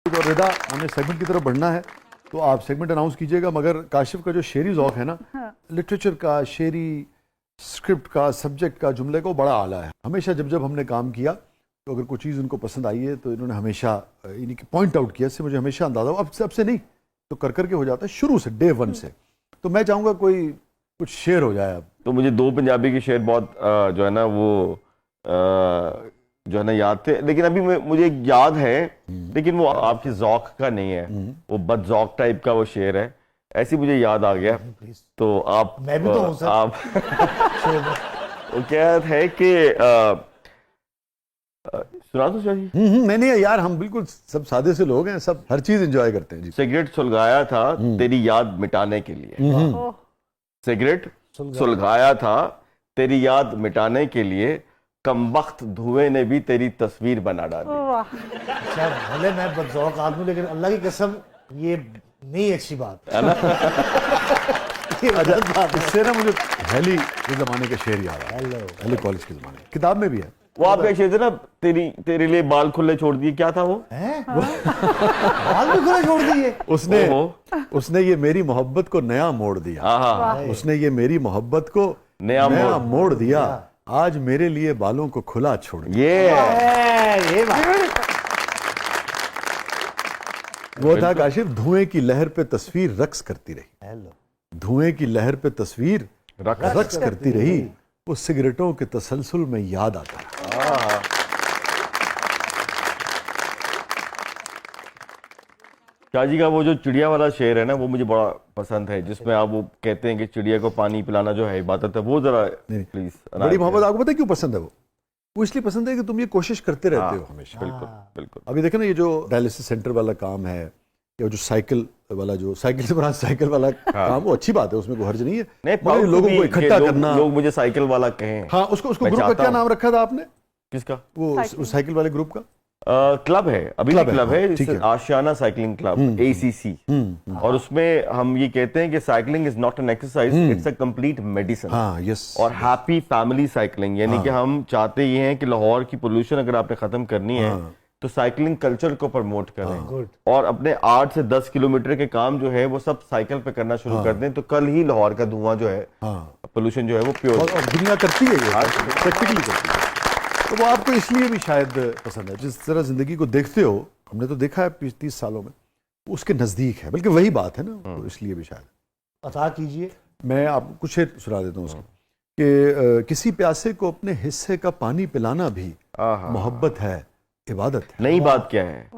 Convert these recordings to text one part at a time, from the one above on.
और रिदा, हमें सेगमेंट की तरफ बढ़ना है तो आप सेगमेंट अनाउंस कीजिएगा, मगर काशिफ का जो शेरी ज़ौक़ है ना, लिटरेचर का, शेरी, स्क्रिप्ट का, सब्जेक्ट का, जुमले का, वो बड़ा आला है। हमेशा जब जब हमने काम किया तो अगर कोई चीज़ उनको पसंद आई है तो इन्होंने हमेशा इन्हीं पॉइंट आउट किया। इससे मुझे हमेशा अंदाज़ा हुआ, अब से नहीं तो कर करके हो जाता है, शुरू से, डे वन से। तो मैं चाहूँगा कोई कुछ शेर हो जाए अब। तो मुझे दो पंजाबी के शेर बहुत जो है ना वो जो है ना याद थे, लेकिन अभी मुझे एक याद है, लेकिन वो आपके ज़ौक़ का नहीं है, वो बद ज़ौक़ टाइप का वो शेर है। ऐसी मुझे याद आ गया, तो आप मैं भी तो हूं सर। आप वो क्या है कि सुना दो शाह जी। नहीं यार, हम बिल्कुल सब सादे से लोग हैं, सब हर चीज एंजॉय करते हैं जी। सिगरेट सुलगाया था तेरी याद मिटाने के लिए, सिगरेट सुलगाया था तेरी याद मिटाने के लिए, कमबख्त धुएं ने भी तेरी तस्वीर बना डाली। अच्छा, भले मैं बदज़ौक़ आदमी, लेकिन अल्लाह की कसम ये नहीं अच्छी बात है ना। इससे ना मुझे हेली के जमाने का शेर याद है, हेली कॉलेज के जमाने, किताब में भी है वो। आपका शेर था ना, तेरे लिए बाल खुले छोड़ दिए, क्या था वो? बाल भी खुले छोड़ दिए उसने ये मेरी मोहब्बत को नया मोड़ दिया। उसने ये मेरी मोहब्बत को नया मोड़ दिया, आज मेरे लिए बालों को खुला छोड़ दिया। ये बात वो था काशिफ, धुएं की लहर पे तस्वीर रक्स करती रही, धुएं की लहर पे तस्वीर रक्स करती रही, वो सिगरेटों के तसलसल में याद आता है। शाह जी का वो जो चिड़िया वाला शेर है ना, वो मुझे बड़ा पसंद है, जिसमें आप वो कहते हैं कि चिड़िया को पानी पिलाना जो है इबादत है, वो जरा प्लीज। बड़ी मोहब्बत, आपको पता है क्यों पसंद है? वो इसलिए पसंद है कि तुम ये कोशिश करते रहते हो हमेशा। बिल्कुल बिल्कुल। अभी देखे ना, ये जो डायलिसिस सेंटर वाला काम है, या जो साइकिल वाला, जो साइकिल से बना साइकिल वाला काम, वो अच्छी बात है, उसमें कोई हर्ज नहीं है। नहीं, लोगों को इकट्ठा करना, लोग मुझे साइकिल वाला कहें। हाँ, उसको ग्रुप का क्या नाम रखा था आपने? किसका? वो साइकिल वाले ग्रुप का क्लब है, अभी क्लब है, आशियाना साइकिलिंग क्लब, ACC। और उसमें हम ये कहते हैं कि cycling is not an exercise, it's a complete medicine. और हैप्पी फैमिली साइकिलिंग, यानी कि हम चाहते ये हैं कि लाहौर की पोल्यूशन अगर आपने खत्म करनी है तो साइकिलिंग कल्चर को प्रमोट करें, और अपने 8 से 10 किलोमीटर के काम जो है वो सब साइकिल पे करना शुरू कर दें, तो कल ही लाहौर का धुआं जो है, पोल्यूशन जो है वो प्योर। और दुनिया करती है, प्रैक्टिकली करती है। तो वो आपको इसलिए भी शायद पसंद है, जिस तरह जिंदगी को देखते हो, हमने तो देखा है 30 सालों में, उसके नजदीक है, बल्कि वही बात है ना, तो इसलिए भी शायद। अता कीजिए। मैं आपको कुछ शेर सुना देता हूँ उसको, कि किसी प्यासे को अपने हिस्से का पानी पिलाना भी मोहब्बत है, इबादत है। नई बात क्या है,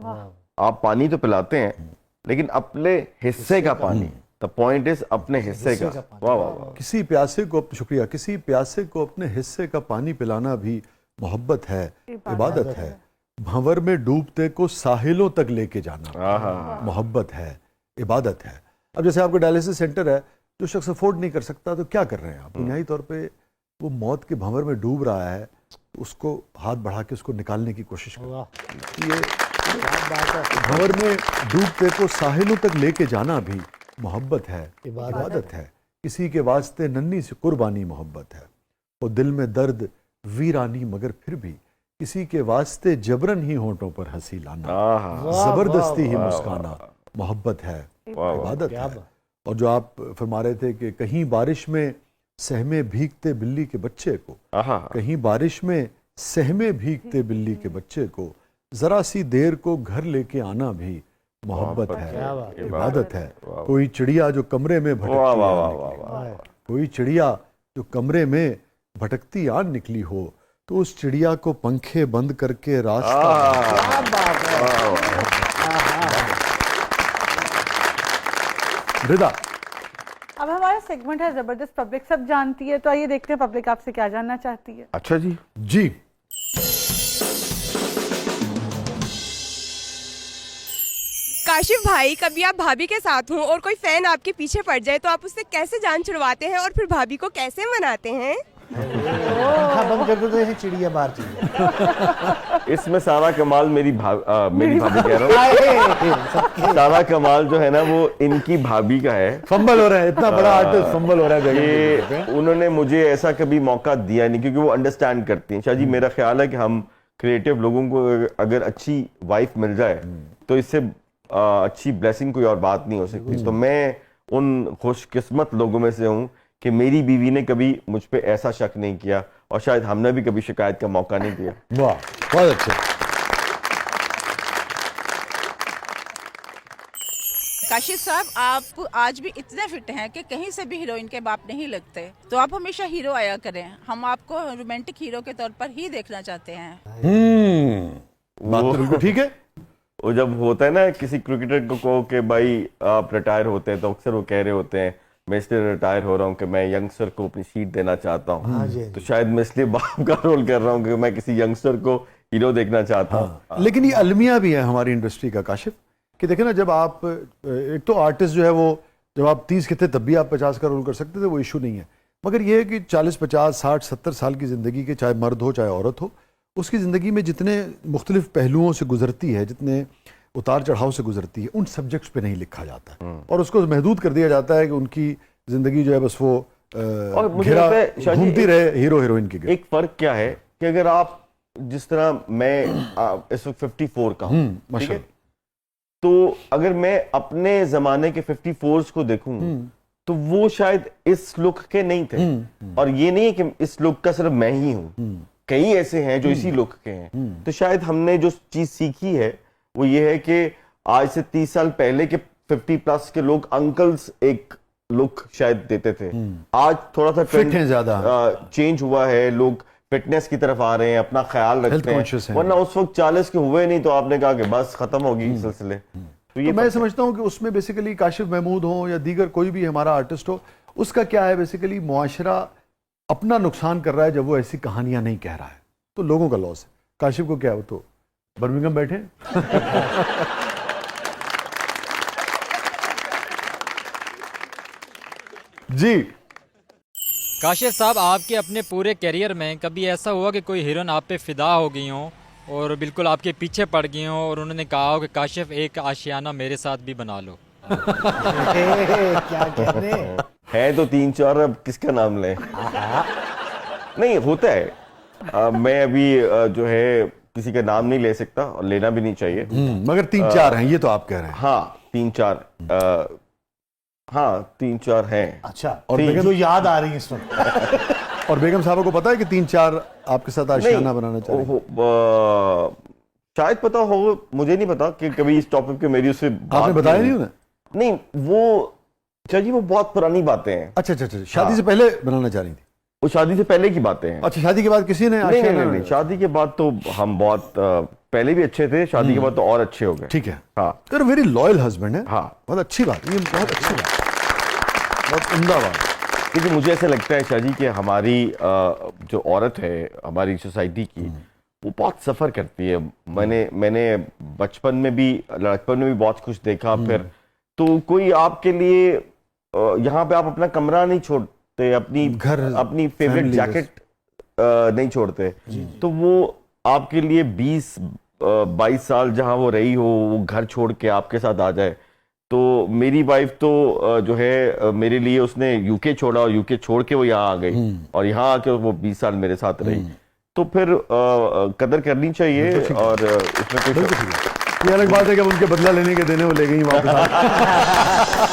आप पानी तो पिलाते हैं, लेकिन अपने हिस्से का पानी, द पॉइंट इज अपने हिस्से का। वाह वाह वाह। किसी प्यासे को, शुक्रिया, किसी प्यासे को अपने हिस्से का पानी पिलाना भी मोहब्बत है, इबादत है। भंवर में डूबते को साहिलों तक लेके जाना मोहब्बत है, इबादत है। अब जैसे आपका डायलिसिस सेंटर है, जो शख्स अफोर्ड नहीं कर सकता, तो क्या कर रहे हैं आप? बुनियादी तौर पे वो मौत के भंवर में डूब रहा है, तो उसको हाथ बढ़ा के उसको निकालने की कोशिश करो। ये भंवर में डूबते को साहिलों तक लेके जाना भी मोहब्बत है, इबादत है। किसी के वास्ते नन्ही सी कुर्बानी मोहब्बत है, वो दिल में दर्द वीरानी, मगर फिर भी किसी के वास्ते जबरन ही होंठों पर हंसी लाना, जबरदस्ती ही मुस्काना मोहब्बत है, इबादत है। और जो आप फरमा रहे थे कि कहीं बारिश में सहमे भीगते बिल्ली के बच्चे को, कहीं बारिश में सहमे भीगते बिल्ली के बच्चे को, जरा सी देर को घर लेके आना भी मोहब्बत है, इबादत है। कोई चिड़िया जो कमरे में भटकती, कोई चिड़िया जो कमरे में भटकती आन निकली हो, तो उस चिड़िया को पंखे बंद करके रास्ता। रिदा, अब हमारा सेगमेंट है जबरदस्त पब्लिक, सब जानती है, तो आइए देखते हैं पब्लिक आपसे क्या जानना चाहती है। अच्छा जी जी। काशिफ भाई, कभी आप भाभी के साथ हो और कोई फैन आपके पीछे पड़ जाए तो आप उससे कैसे जान छुड़वाते हैं और फिर भाभी को कैसे मनाते हैं? बंद कर दो तो चिड़िया बाहर चली। इसमें सारा कमाल मेरी भाभी कह रहा हूँ, सारा कमाल जो है ना वो इनकी भाभी का है। फंबल हो रहा है, इतना बड़ा आर्टिस्ट फंबल हो रहा है। उन्होंने मुझे ऐसा कभी मौका दिया नहीं, क्योंकि वो अंडरस्टैंड करती हैं। शाह जी, मेरा ख्याल है कि हम क्रिएटिव लोगों को अगर अच्छी वाइफ मिल जाए तो इससे अच्छी ब्लेसिंग कोई और बात नहीं हो सकती। तो मैं उन खुशकिस्मत लोगों में से हूँ कि मेरी बीवी ने कभी मुझ पे ऐसा शक नहीं किया और शायद हमने भी कभी शिकायत का मौका नहीं दिया। वाह, बहुत अच्छे। काशिफ साहब, आप आज भी इतने फिट हैं कि कहीं से भी हीरोइन के बाप नहीं लगते, तो आप हमेशा हीरो आया करें, हम आपको रोमांटिक हीरो के तौर पर ही देखना चाहते हैं। बात तो बिल्कुल ठीक है। वो जब होता है ना किसी क्रिकेटर को कहो कि भाई आप रिटायर होते हैं, तो अक्सर वो कह रहे होते हैं मैं इसलिए रिटायर हो रहा हूँ कि मैं यंगस्टर को अपनी सीट देना चाहता हूँ। तो शायद मैं इसलिए बाप का रोल कर रहा हूँ कि मैं किसी यंगस्टर को हीरो देखना चाहता हूँ। लेकिन ये अलमिया भी है हमारी इंडस्ट्री का काशिफ, कि देखे ना, जब आप एक तो आर्टिस्ट जो है वो जब आप 30 के थे तब भी आप 50 का रोल कर सकते थे, वो इशू नहीं है। मगर ये है कि 40, 50, 60, 70 साल की ज़िंदगी के, चाहे मर्द हो चाहे औरत हो, उसकी ज़िंदगी में जितने मुख्तलिफ पहलुओं से गुजरती है, जितने उतार चढ़ाव से गुजरती है, उन सब्जेक्ट्स पे नहीं लिखा जाता है और उसको महदूद कर दिया जाता है कि उनकी ज़िंदगी जो है बस वो और मुझे लगता है घूमती रहे हीरो हीरोइन की। एक फ़र्क क्या है कि अगर आप जिस तरह मैं इस वक्त 54 का हूँ, ठीक है, तो अगर मैं अपने ज़माने के 54s को देखूं तो वो शायद इस लुक के नहीं थे। और ये नहीं है कि इस लुक का सिर्फ मैं ही हूं, कई ऐसे हैं जो इसी लुक के हैं। तो शायद हमने जो चीज सीखी है वो ये है कि आज से 30 साल पहले के 50+ के लोग अंकल्स एक लुक शायद देते थे, आज थोड़ा सा फिट हैं ज्यादा, चेंज हुआ है, लोग फिटनेस की तरफ आ रहे हैं, अपना ख्याल रखते हैं। वरना उस वक्त 40 के हुए नहीं तो आपने कहा कि बस खत्म होगी सिलसिले। तो ये मैं समझता हूँ कि उसमें बेसिकली काशिफ महमूद हो या दीगर कोई भी हमारा आर्टिस्ट हो, उसका क्या है, बेसिकली मुआशरा अपना नुकसान कर रहा है जब वो ऐसी कहानियां नहीं कह रहा है, तो लोगों का लॉस है। काशिफ को क्या है, वो तो बर्मिंघम बैठे जी। काशिफ साहब, आपके अपने पूरे करियर में कभी ऐसा हुआ कि कोई हीरोइन आप पे फिदा हो गई हो और बिल्कुल आपके पीछे पड़ गई हो और उन्होंने कहा हो कि काशिफ एक आशियाना मेरे साथ भी बना लो? क्या कहते है तो 3-4, अब किसका नाम लें? नहीं होता है। मैं अभी जो है किसी का नाम नहीं ले सकता और लेना भी नहीं चाहिए, मगर 3-4 हैं, ये तो आप कह रहे हैं। हाँ 3-4, हाँ 3-4 हैं। अच्छा, और जो याद आ रही है इस वक्त। और बेगम साहब को पता है कि 3-4 आपके साथ आशियाना बनाना चाहिए? शायद पता हो, मुझे नहीं पता कि कभी इस टॉपिक पे मेरी उससे आपने बताया नहीं उन्हें? नहीं, वो जी वो बहुत पुरानी बातें हैं। अच्छा, शादी से पहले बनाना चाह रही थी? वो शादी से पहले की बातें हैं। अच्छा, शादी के बाद किसी ने? नहीं, शादी के बाद तो हम बहुत पहले भी अच्छे थे, शादी के बाद तो और अच्छे हो गए। ठीक है। हाँ, तो वेरी लॉयल हस्बैंड है। हाँ, बहुत अच्छी बात, ये बहुत अच्छी बात, बहुत उम्दा बात। क्योंकि मुझे ऐसा लगता है शादी कि हमारी जो औरत है हमारी सोसाइटी की, वो बहुत सफ़र करती है। मैंने बचपन में भी लड़कपन में भी बहुत कुछ देखा। फिर तो कोई आपके लिए यहाँ पे आप अपना कमरा नहीं छोड़ते, अपनी घर, अपनी फेवरेट जैकेट नहीं छोड़ते, तो वो आपके लिए 20-22 साल जहाँ वो रही हो, वो घर छोड़ के आपके साथ आ जाए। तो मेरी वाइफ तो जो है मेरे लिए उसने यूके छोड़ा और यूके छोड़ के वो यहाँ आ गई और यहाँ आके वो 20 साल मेरे साथ रही। तो फिर कदर करनी चाहिए। और इसमें कोई ये अलग बात है कि उनके बदला लेने के देने वो ले गई वापस।